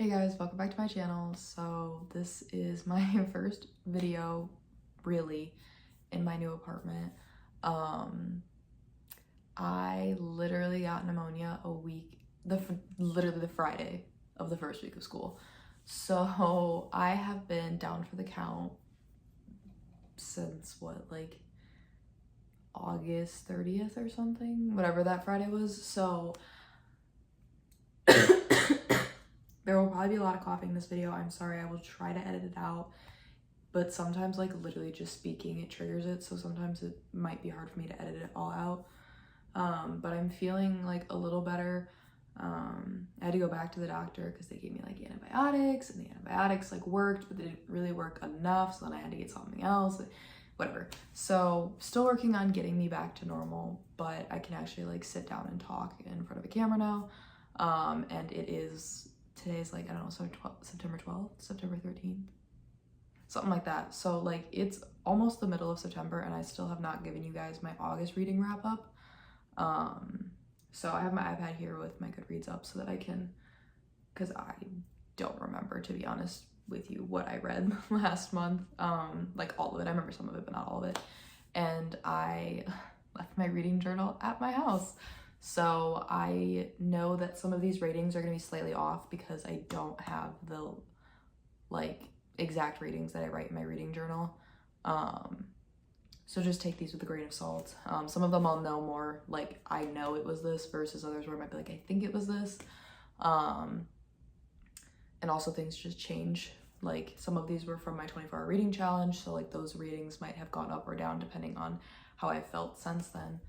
Hey guys, welcome back to my channel. So this is my first video really in my new apartment. I literally got pneumonia literally the Friday of the first week of school. So I have been down for the count since like August 30th or something, whatever that Friday was. So there will probably be a lot of coughing in this video. I'm sorry, I will try to edit it out. But sometimes like literally just speaking, it triggers it. So sometimes it might be hard for me to edit it all out. But I'm feeling like a little better. I had to go back to the doctor because they gave me like antibiotics, and the antibiotics like worked, but they didn't really work enough. So then I had to get something else, whatever. So still working on getting me back to normal, but I can actually like sit down and talk in front of a camera now. And today's like, I don't know, September 12th, September 13th, something like that. So like it's almost the middle of September and I still have not given you guys my August reading wrap up. So I have my iPad here with my Goodreads up so that I can, because I don't remember, to be honest with you, what I read last month. Like all of it. I remember some of it, but not all of it. And I left my reading journal at my house. So I know that some of these ratings are going to be slightly off because I don't have the like exact readings that I write in my reading journal. So just take these with a grain of salt. Some of them I'll know more, like I know it was this, versus others where I might be like, I think it was this. And also things just change. Like some of these were from my 24-hour reading challenge. So like those readings might have gone up or down depending on how I felt since then.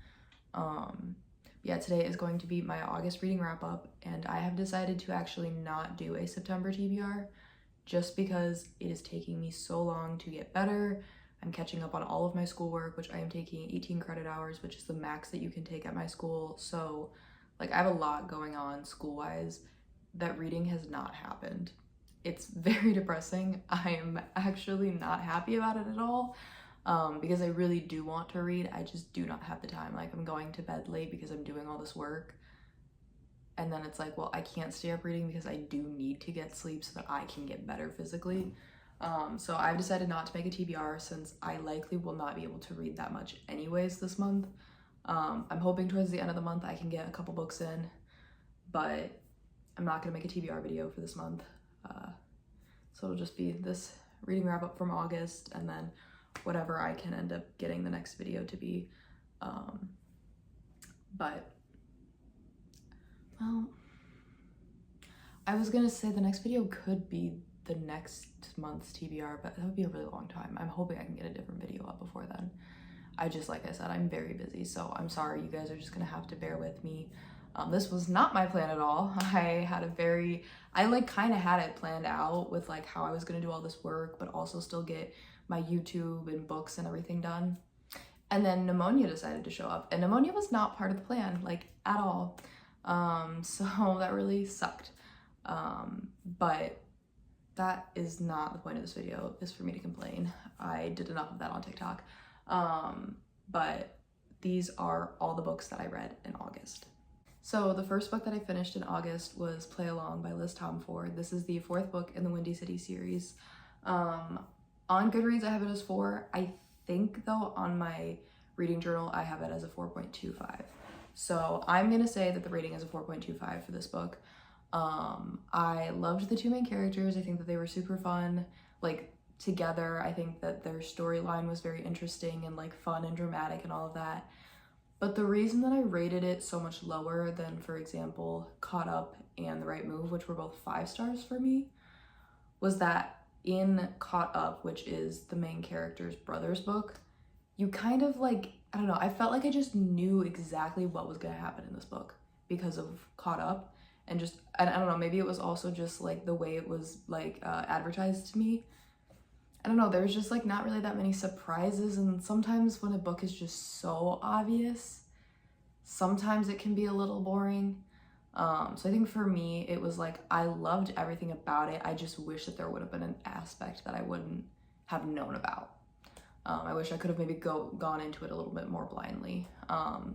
Yeah, today is going to be my August reading wrap up, and I have decided to actually not do a September TBR just because it is taking me so long to get better. I'm catching up on all of my schoolwork, which I am taking 18 credit hours, which is the max that you can take at my school. So like I have a lot going on school-wise. That reading has not happened. It's very depressing. I am actually not happy about it at all. Because I really do want to read. I just do not have the time. Like I'm going to bed late because I'm doing all this work. And then it's like, well, I can't stay up reading because I do need to get sleep so that I can get better physically. So I've decided not to make a TBR since I likely will not be able to read that much anyways this month. I'm hoping towards the end of the month I can get a couple books in, but I'm not gonna make a TBR video for this month. So it'll just be this reading wrap up from August, and then whatever I can end up getting the next video to be. But well, I was gonna say the next video could be the next month's TBR, but that would be a really long time. I'm hoping I can get a different video up before then. Like I said, I'm very busy, so I'm sorry. You guys are just gonna have to bear with me. This was not my plan at all. I like kind of had it planned out with like how I was gonna do all this work, but also still get my YouTube and books and everything done. And then pneumonia decided to show up, and pneumonia was not part of the plan, like at all. So that really sucked. But that is not the point of this video, is for me to complain. I did enough of that on TikTok. But these are all the books that I read in August. So the first book that I finished in August was Play Along by Liz Tomford. This is the 4th book in the Windy City series. On Goodreads, I have it as 4. I think though on my reading journal, I have it as a 4.25. So I'm gonna say that the rating is a 4.25 for this book. I loved the 2 main characters. I think that they were super fun, like together. I think that their storyline was very interesting and like fun and dramatic and all of that. But the reason that I rated it so much lower than, for example, Caught Up and The Right Move, which were both 5 stars for me, was that in Caught Up, which is the main character's brother's book, you kind of like, I don't know, I felt like I just knew exactly what was gonna happen in this book because of Caught Up. And I don't know, maybe it was also just like the way it was like advertised to me. I don't know, there's just like not really that many surprises, and sometimes when a book is just so obvious, sometimes it can be a little boring. So I think for me, it was like, I loved everything about it. I just wish that there would have been an aspect that I wouldn't have known about. I wish I could have maybe gone into it a little bit more blindly.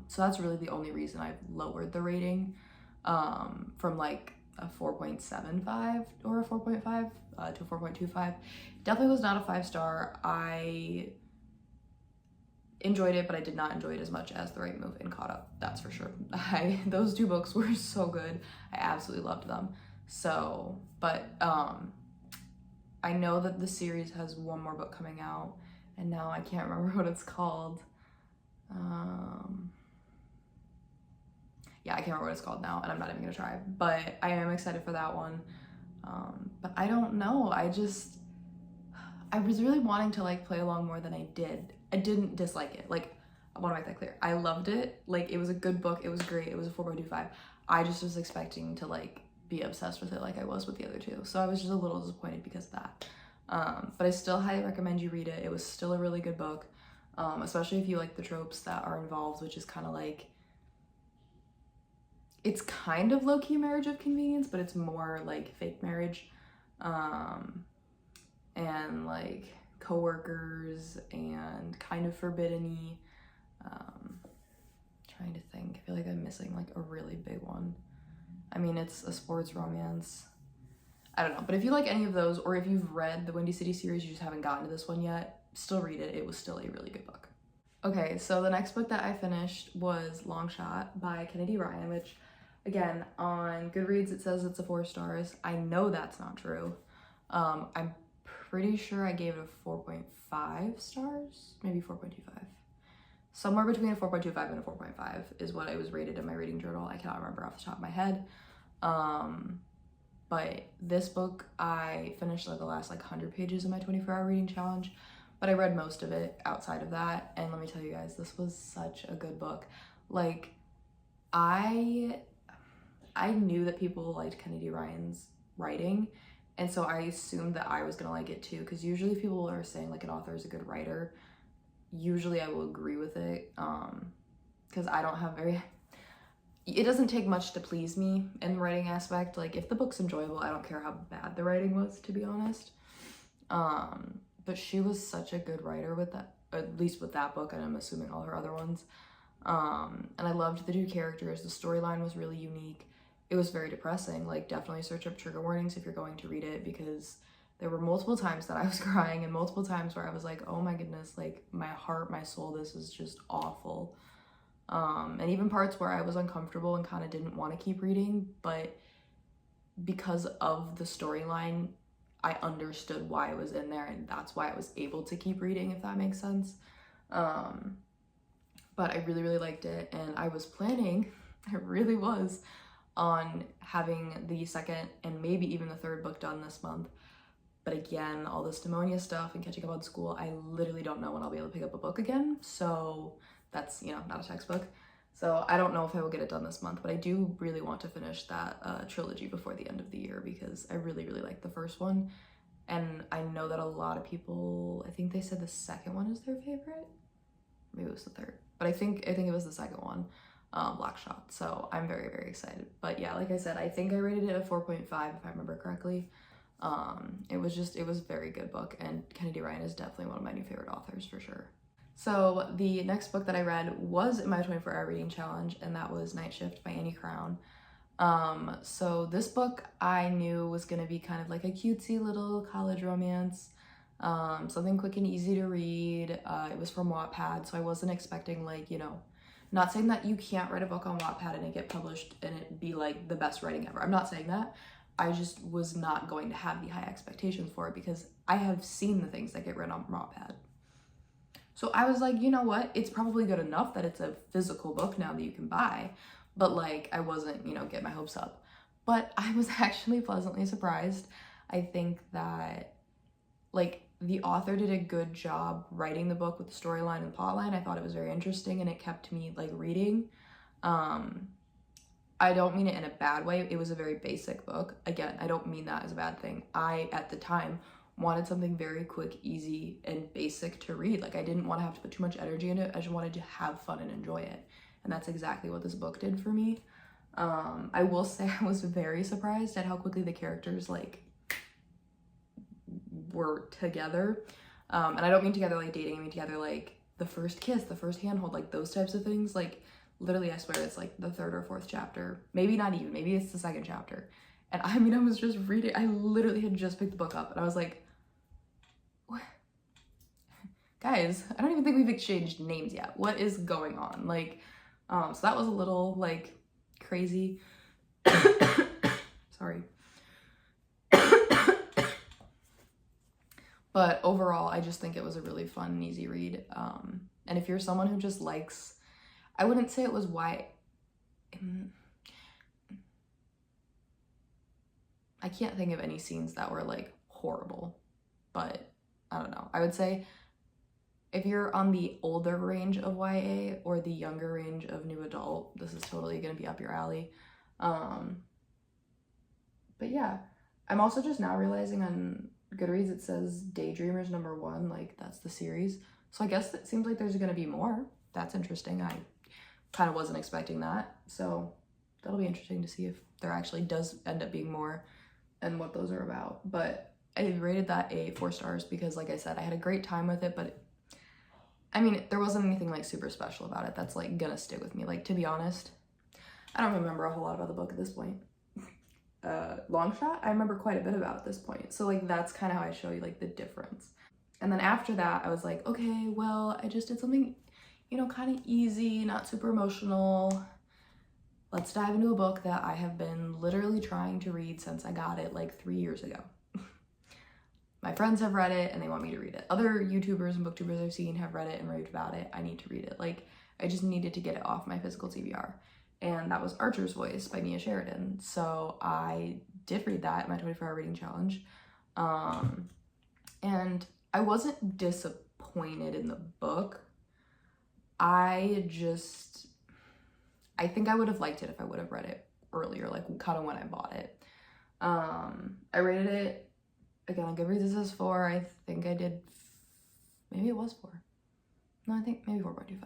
So that's really the only reason I've lowered the rating from like a 4.75 or a 4.5 to a 4.25. Definitely was not a 5-star. I enjoyed it, but I did not enjoy it as much as The Right Move and Caught Up, that's for sure. Those two books were so good. I absolutely loved them. So, but I know that the series has one more book coming out, and now I can't remember what it's called. Yeah, I can't remember what it's called now, and I'm not even gonna try, but I am excited for that one. But I don't know, I was really wanting to like play along more than I did. I didn't dislike it. Like, I want to make that clear. I loved it. Like, it was a good book. It was great. It was a 4.25. I just was expecting to like be obsessed with it like I was with the other two. So I was just a little disappointed because of that. But I still highly recommend you read it. It was still a really good book, especially if you like the tropes that are involved, which is kind of like, it's kind of low-key marriage of convenience, but it's more like fake marriage. And like coworkers and kind of forbidden-y. Trying to think. I feel like I'm missing like a really big one. I mean, it's a sports romance. I don't know, but if you like any of those, or if you've read the Windy City series, you just haven't gotten to this one yet, still read it. It was still a really good book. Okay, so the next book that I finished was Long Shot by Kennedy Ryan, which, again, on Goodreads it says it's a 4 stars. I know that's not true. I'm pretty sure I gave it a 4.5 stars, maybe 4.25. Somewhere between a 4.25 and a 4.5 is what I was rated in my reading journal. I cannot remember off the top of my head. But this book, I finished like the last like 100 pages of my 24-hour reading challenge, but I read most of it outside of that. And let me tell you guys, this was such a good book. Like, I knew that people liked Kennedy Ryan's writing, and so I assumed that I was gonna like it too, because usually if people are saying like an author is a good writer, usually I will agree with it, because I don't have it doesn't take much to please me in the writing aspect. Like, if the book's enjoyable, I don't care how bad the writing was, to be honest. But she was such a good writer with that, at least with that book, and I'm assuming all her other ones. And I loved the two characters. The storyline was really unique. It was very depressing. Like, definitely search up trigger warnings if you're going to read it, because there were multiple times that I was crying, and multiple times where I was like, oh my goodness, like my heart, my soul, this is just awful. And even parts where I was uncomfortable and kind of didn't want to keep reading, but because of the storyline, I understood why it was in there, and that's why I was able to keep reading, if that makes sense. But I really, really liked it, and I was planning, I really was, on having the second and maybe even the third book done this month. But again, all this pneumonia stuff and catching up on school, I literally don't know when I'll be able to pick up a book again. So that's, you know, not a textbook. So I don't know if I will get it done this month, but I do really want to finish that trilogy before the end of the year, because I really, really like the first one. And I know that a lot of people, I think they said the second one is their favorite. Maybe it was the third, but I think it was the second one, Black Shot. So I'm very, very excited. But yeah, like I said, I think I rated it a 4.5 if I remember correctly. It was a very good book, and Kennedy Ryan is definitely one of my new favorite authors for sure. So the next book that I read was in my 24-hour reading challenge, and that was Night Shift by Annie Crown. So this book I knew was gonna be kind of like a cutesy little college romance, something quick and easy to read. It was from Wattpad, so I wasn't expecting, like, you know, not saying that you can't write a book on Wattpad and it get published and it be like the best writing ever. I'm not saying that. I just was not going to have the high expectations for it, because I have seen the things that get written on Wattpad. So I was like, you know what? It's probably good enough that it's a physical book now that you can buy, but like, I wasn't, you know, getting my hopes up. But I was actually pleasantly surprised. I think that, like, the author did a good job writing the book with the storyline and plotline. I thought it was very interesting, and it kept me, like, reading. I don't mean it in a bad way. It was a very basic book. Again, I don't mean that as a bad thing. I, at the time, wanted something very quick, easy, and basic to read. Like, I didn't want to have to put too much energy into it. I just wanted to have fun and enjoy it. And that's exactly what this book did for me. I will say I was very surprised at how quickly the characters, like, were together. And I don't mean together like dating. I mean together like the first kiss, the first handhold, like those types of things. Like, literally, I swear it's like the third or fourth chapter. Maybe not even. Maybe it's the second chapter. And I mean, I was just reading, I literally had just picked the book up and I was like, what? Guys, I don't even think we've exchanged names yet. What is going on? Like, so that was a little like crazy. Sorry. But overall, I just think it was a really fun and easy read. And if you're someone who just likes, I wouldn't say it was I can't think of any scenes that were like horrible, but I don't know. I would say if you're on the older range of YA or the younger range of new adult, this is totally gonna be up your alley. But yeah, I'm also just now realizing on Goodreads it says Daydreamers #1, like that's the series. So I guess it seems like there's gonna be more. That's interesting. I kind of wasn't expecting that. So that'll be interesting to see if there actually does end up being more and what those are about. But I rated that a 4 stars because, like I said, I had a great time with it, but I mean, there wasn't anything like super special about it that's like gonna stick with me. Like, to be honest, I don't remember a whole lot about the book at this point. Long shot, I remember quite a bit about at this point. So like, that's kind of how I show you like the difference. And then after that, I was like, okay, well, I just did something, you know, kind of easy, not super emotional. Let's dive into a book that I have been literally trying to read since I got it like 3 years ago. My friends have read it and they want me to read it. Other YouTubers and booktubers I've seen have read it and raved about it. I need to read it. Like, I just needed to get it off my physical TBR. And that was Archer's Voice by Mia Sheridan. So I did read that in my 24-hour reading challenge. And I wasn't disappointed in the book. I think I would have liked it if I would have read it earlier, like kind of when I bought it. I rated it, again, on Goodreads it says 4. I think I did, maybe it was 4. No, I think maybe 4.25.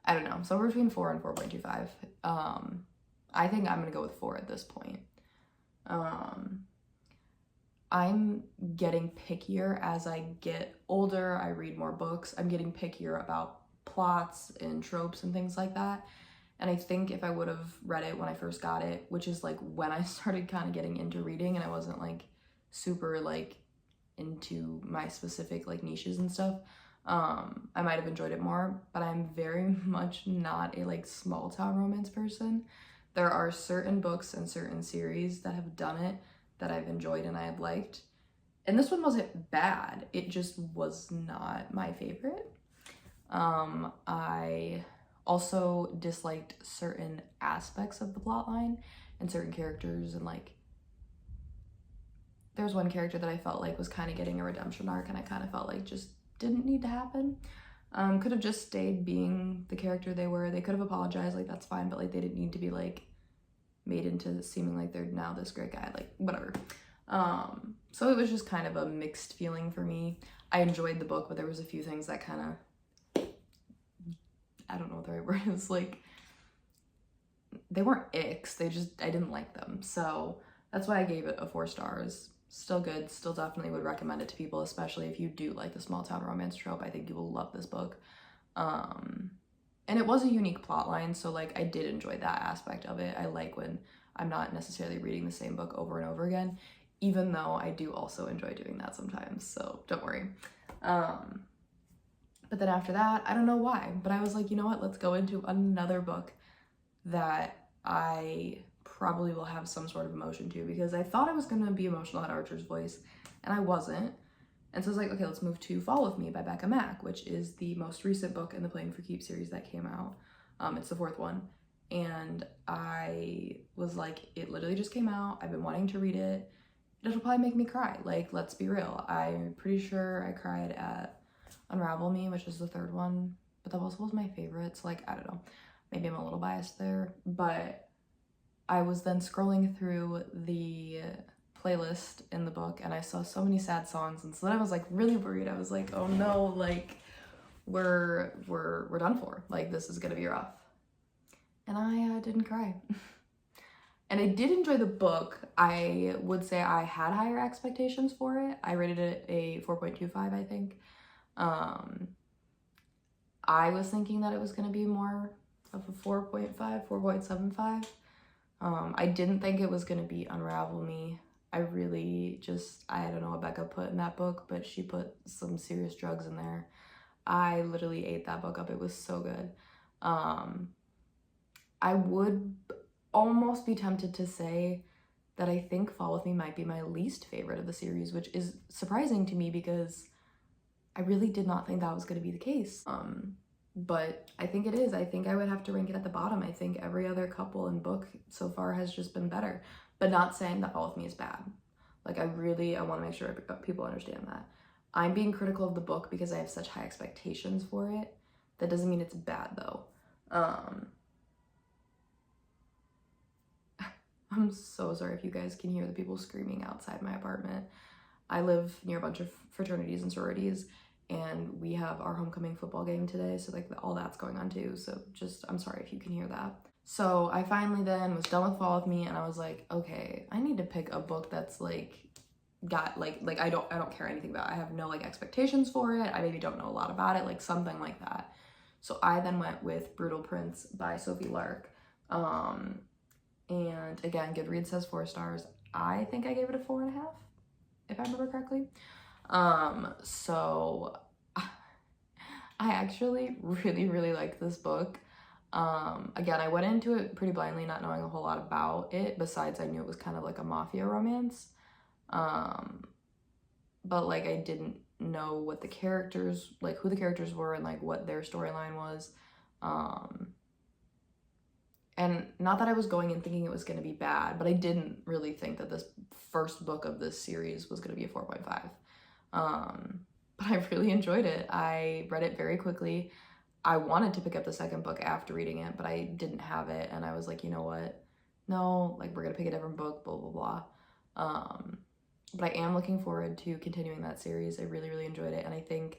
I don't know, somewhere between 4 and 4.25. I think I'm gonna go with 4 at this point. I'm getting pickier as I get older. I read more books. I'm getting pickier about plots and tropes and things like that. And I think if I would have read it when I first got it, which is like when I started kind of getting into reading and I wasn't like super like into my specific like niches and stuff, I might have enjoyed it more. But I'm very much not a like small town romance person. There are certain books and certain series that have done it that I've enjoyed and I have liked. And this one wasn't bad. It just was not my favorite. I also disliked certain aspects of the plotline and certain characters, and like there's one character that I felt like was kind of getting a redemption arc and I kind of felt like just didn't need to happen. Could have just stayed being the character they were. They could have apologized, like that's fine, but like they didn't need to be like made into seeming like they're now this great guy, like whatever. So it was just kind of a mixed feeling for me. I enjoyed the book, but there was a few things that kind of, I don't know what the right word is, like they weren't icks, they just, I didn't like them. So that's why I gave it a 4 stars. Still good, still definitely would recommend it to people, especially if you do like the small town romance trope. I think you will love this book. And it was a unique plot line, so like I did enjoy that aspect of it. I like when I'm not necessarily reading the same book over and over again, even though I do also enjoy doing that sometimes, so don't worry. But then after that, I don't know why, but I was like, you know what, let's go into another book that I probably will have some sort of emotion to, because I thought I was gonna be emotional at Archer's Voice, and I wasn't. And so I was like, okay, let's move to Fall With Me by Becca Mack, which is the most recent book in the Playing for Keeps series that came out. It's the 4th one. And I was like, it literally just came out. I've been wanting to read it. It'll probably make me cry. Like, let's be real. I'm pretty sure I cried at Unravel Me, which is the 3rd one, but that also was my favorite. So like, I don't know, maybe I'm a little biased there, but I was then scrolling through the playlist in the book and I saw so many sad songs, and so then I was like really worried. I was like, oh no, like we're done for, like this is gonna be rough. And I didn't cry. And I did enjoy the book. I would say I had higher expectations for it. I rated it a 4.25, I think. I was thinking that it was gonna be more of a 4.5, 4.75. I didn't think it was gonna be Unravel Me. I really just, I don't know what Becca put in that book, but she put some serious drugs in there. I literally ate that book up. It was so good. I would almost be tempted to say that I think Fall With Me might be my least favorite of the series, which is surprising to me because I really did not think that was going to be the case. But I think it is. I think I would have to rank it at the bottom. I think every other couple and book so far has just been better, but not saying that Fall With Me is bad. Like I want to make sure people understand that. I'm being critical of the book because I have such high expectations for it. That doesn't mean it's bad though. I'm so sorry if you guys can hear the people screaming outside my apartment. I live near a bunch of fraternities and sororities, and we have our homecoming football game today, so like all that's going on too. So just, I'm sorry if you can hear that. So I finally then was done with Fall With Me, and I was like, okay, I need to pick a book that's like got like I don't care anything about it. I have no like expectations for it. I maybe don't know a lot about it, like something like that. So I then went with Brutal Prince by Sophie Lark. And again, Goodreads says 4 stars. I think I gave it a 4.5, if I remember correctly. So I actually really like this book. Again, I went into it pretty blindly, not knowing a whole lot about it, besides I knew it was kind of like a mafia romance. But like I didn't know what the characters, like who the characters were and like what their storyline was. And not that I was going in thinking it was going to be bad, but I didn't really think that this first book of this series was going to be a 4.5. But I really enjoyed it. I read it very quickly. I wanted to pick up the second book after reading it, but I didn't have it. And I was like, you know what? No, like we're going to pick a different book, blah, blah, blah. But I am looking forward to continuing that series. I really enjoyed it. And I think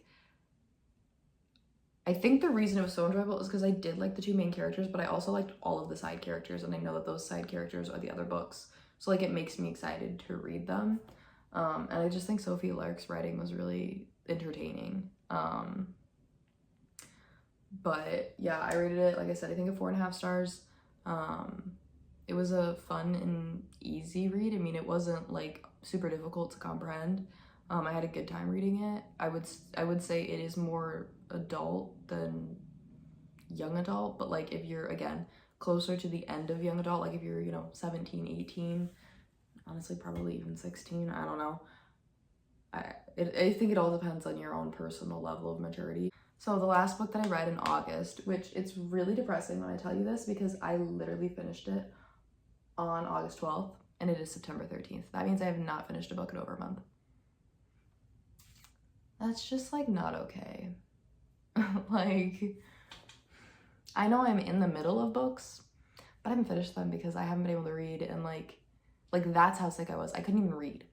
the reason it was so enjoyable is because I did like the 2 main characters, but I also liked all of the side characters, and I know that those side characters are the other books. So like it makes me excited to read them. And I just think Sophie Lark's writing was really entertaining. But yeah, I rated it, like I said, I think a 4.5 stars. It was a fun and easy read. I mean, it wasn't like super difficult to comprehend. I had a good time reading it. I would say it is more adult than young adult, but like if you're, again, closer to the end of young adult, like if you're, you know, 17, 18, honestly probably even 16, I don't know. I think it all depends on your own personal level of maturity. So the last book that I read in August, which it's really depressing when I tell you this because I literally finished it on August 12th and it is September 13th. That means I have not finished a book in over a month. That's just like not okay. Like, I know I'm in the middle of books, but I haven't finished them because I haven't been able to read, and like that's how sick I was. I couldn't even read.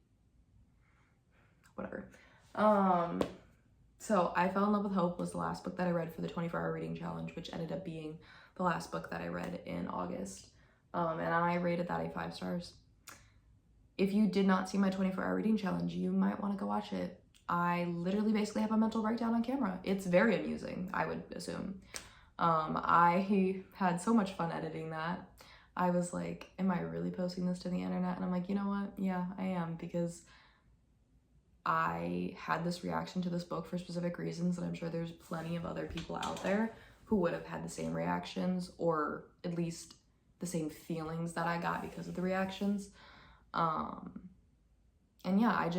Whatever. So I Fell in Love with Hope was the last book that I read for the 24-hour reading challenge, which ended up being the last book that I read in August. And I rated that a 5 stars. If you did not see my 24-hour reading challenge, you might want to go watch it. I literally basically have a mental breakdown on camera. It's very amusing, I would assume. I had so much fun editing that. I was like, am I really posting this to the internet? And I'm like, you know what? Yeah, I am, because I had this reaction to this book for specific reasons, and I'm sure there's plenty of other people out there who would have had the same reactions, or at least the same feelings that I got because of the reactions. And yeah,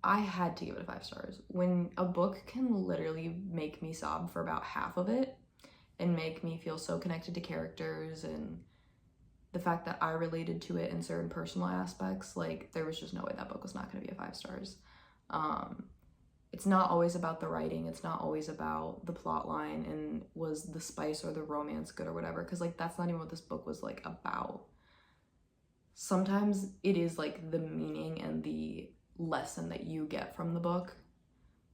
I had to give it a 5 stars. When a book can literally make me sob for about half of it and make me feel so connected to characters, and the fact that I related to it in certain personal aspects, like there was just no way that book was not going to be a 5 stars. It's not always about the writing. It's not always about the plot line and was the spice or the romance good or whatever, because like that's not even what this book was like about. Sometimes it is like the meaning and the lesson that you get from the book,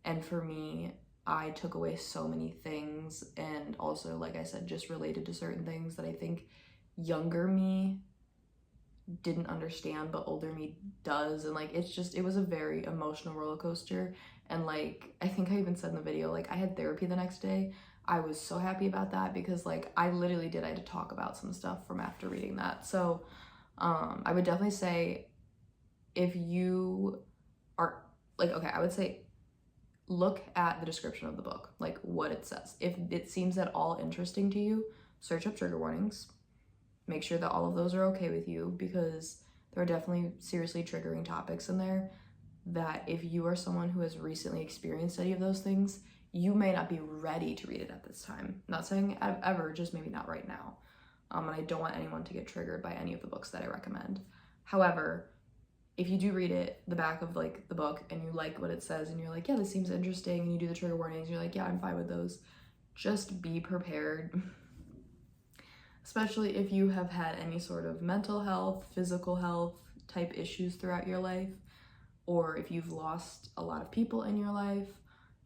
and for me, I took away so many things, and also, like I said, just related to certain things that I think younger me didn't understand but older me does. And like it was a very emotional roller coaster. And like I think I even said in the video, like I had therapy the next day. I was so happy about that because like I literally did, I had to talk about some stuff from after reading that. So I would definitely say if you are like, okay, I would say look at the description of the book, like what it says. If it seems at all interesting to you, search up trigger warnings. Make sure that all of those are okay with you, because there are definitely seriously triggering topics in there that if you are someone who has recently experienced any of those things, you may not be ready to read it at this time. Not saying ever, just maybe not right now. And I don't want anyone to get triggered by any of the books that I recommend. However, if you do read it, the back of like the book, and you like what it says and you're like, yeah, this seems interesting, and you do the trigger warnings, and you're like, yeah, I'm fine with those, just be prepared. Especially if you have had any sort of mental health, physical health type issues throughout your life, or if you've lost a lot of people in your life,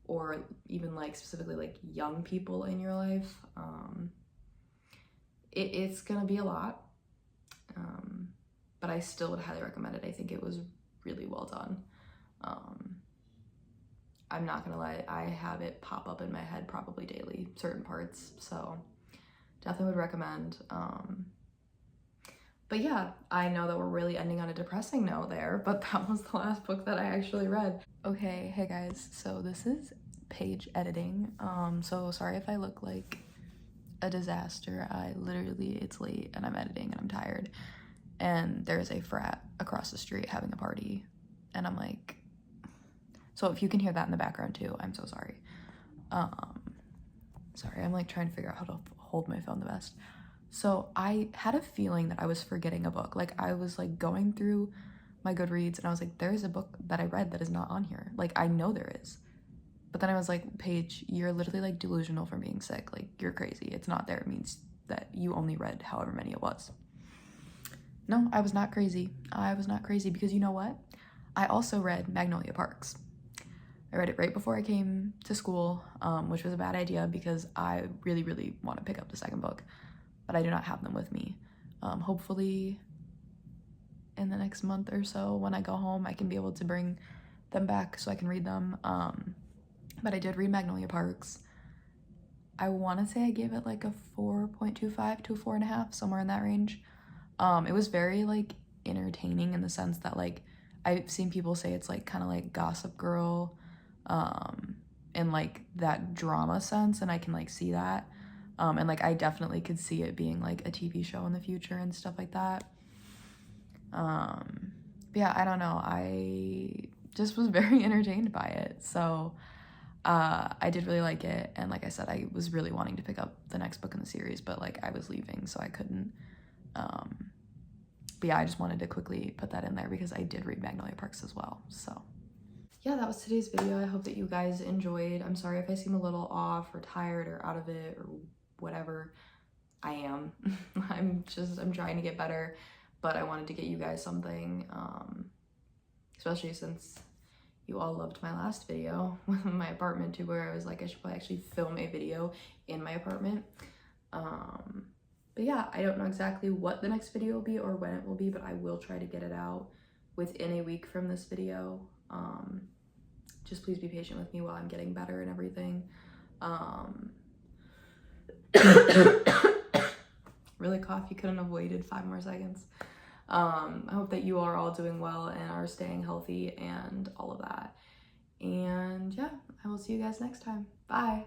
or even like specifically like young people in your life. It's gonna be a lot, but I still would highly recommend it. I think it was really well done. I'm not gonna lie, I have it pop up in my head probably daily, certain parts, so definitely would recommend. But yeah, I know that we're really ending on a depressing note there, but that was the last book that I actually read. Okay, hey guys, so this is page editing. So sorry if I look like a disaster. I literally, it's late and I'm editing and I'm tired. And there's a frat across the street having a party. And I'm like, so if you can hear that in the background too, I'm so sorry. Sorry, I'm like trying to figure out how to hold my phone the best. So I had a feeling that I was forgetting a book. Like I was like going through my Goodreads and I was like, there's a book that I read that is not on here. Like I know there is. But then I was like, Paige, you're literally like delusional from being sick. Like you're crazy. It's not there. It means that you only read however many it was. No, I was not crazy. I was not crazy because you know what? I also read Magnolia Parks. I read it right before I came to school, which was a bad idea because I really, really want to pick up the second book, but I do not have them with me. Hopefully in the next month or so when I go home, I can be able to bring them back so I can read them. But I did read Magnolia Parks. I want to say I gave it like a 4.25 to a 4.5, somewhere in that range. It was very like entertaining in the sense that like I've seen people say it's like kind of like Gossip Girl, in like that drama sense, and I can like see that. And like I definitely could see it being like a TV show in the future and stuff like that. But yeah, I don't know. I just was very entertained by it. So I did really like it. And like I said, I was really wanting to pick up the next book in the series, but like I was leaving, so I couldn't. But yeah, I just wanted to quickly put that in there because I did read Magnolia Parks as well. So yeah, that was today's video. I hope that you guys enjoyed. I'm sorry if I seem a little off or tired or out of it or whatever. I am. I'm trying to get better, but I wanted to get you guys something, especially since you all loved my last video with my apartment tour, where I was like, I should probably actually film a video in my apartment. But yeah, I don't know exactly what the next video will be or when it will be, but I will try to get it out within a week from this video. Just please be patient with me while I'm getting better and everything. Really cough, you couldn't have waited 5 more seconds. I hope that you are all doing well and are staying healthy and all of that. And yeah, I will see you guys next time. Bye.